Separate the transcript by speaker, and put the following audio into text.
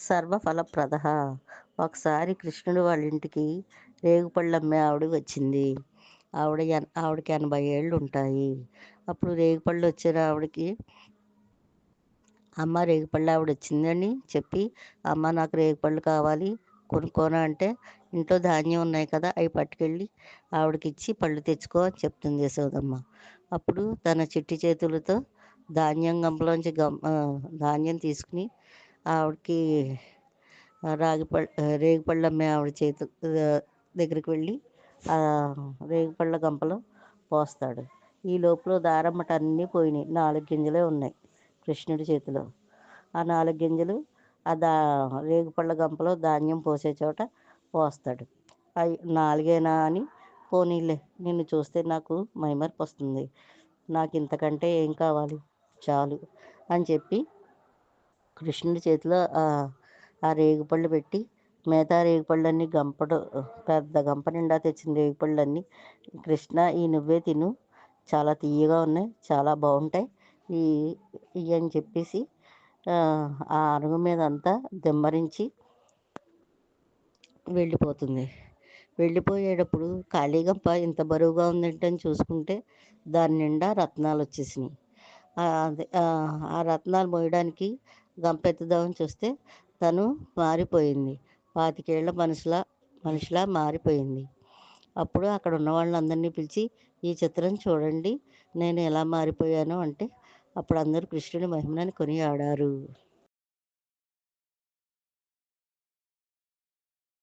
Speaker 1: సర్వఫలప్రదః. ఒకసారి కృష్ణుడు వాళ్ళ ఇంటికి రేగుపళ్ళు అమ్మే ఆవిడ వచ్చింది. ఆవిడకి 80 ఏళ్ళు ఉంటాయి. అప్పుడు రేగుపళ్ళు వచ్చిన ఆవిడకి, అమ్మ రేగుపళ్ళు ఆవిడ వచ్చిందని చెప్పి, అమ్మ నాకు రేగుపళ్ళు కావాలి కొనుక్కోనా అంటే, ఇంట్లో ధాన్యం ఉన్నాయి కదా అవి పట్టుకెళ్ళి ఆవిడకిచ్చి పళ్ళు తెచ్చుకో అని చెప్తుంది యశోదమ్మ. అప్పుడు తన చిట్టి చేతులతో ధాన్యం తీసుకుని ఆవిడకి రేగిపళ్ళు అమ్మే ఆవిడ దగ్గరికి వెళ్ళి ఆ రేగిపళ్ళ గంపలో పోస్తాడు. ఈ లోపల దారమ్మట అన్నీ పోయినాయి. 4 గింజలే ఉన్నాయి కృష్ణుడి చేతిలో. ఆ 4 గింజలు ఆ రేగిపళ్ళ గంపలో ధాన్యం పోసే చోట పోస్తాడు. అవి 4 అని, పోనీలే నిన్ను చూస్తే నాకు మైమరిపు వస్తుంది, నాకు ఇంతకంటే ఏం కావాలి, చాలు అని చెప్పి కృష్ణుడి చేతిలో ఆ రేగిపళ్ళు పెట్టి, మిగతా రేగిపళ్ళన్నీ పెద్ద గంప నిండా తెచ్చిన రేగిపళ్ళన్నీ, కృష్ణ ఈ నువ్వే తిను, చాలా తియ్యగా ఉన్నాయి, చాలా బాగుంటాయి ఈ ఇవి అని చెప్పేసి ఆ అరుగు మీద అంతా దిమ్మరించి వెళ్ళిపోతుంది. వెళ్ళిపోయేటప్పుడు ఖాళీ గంప ఇంత బరువుగా ఉందేంటని చూసుకుంటే దాని నిండా రత్నాలు వచ్చేసినాయి. ఆ రత్నాలు మోయడానికి గంప ఎత్తుదామని చూస్తే తను మారిపోయింది. 25 ఏళ్ల మనిషిలా మారిపోయింది. అప్పుడు అక్కడ ఉన్న వాళ్ళందరినీ పిలిచి, ఈ చిత్రం చూడండి నేను ఎలా మారిపోయాను అంటే, అప్పుడు అందరూ కృష్ణుడి మహిమని కొనియాడారు.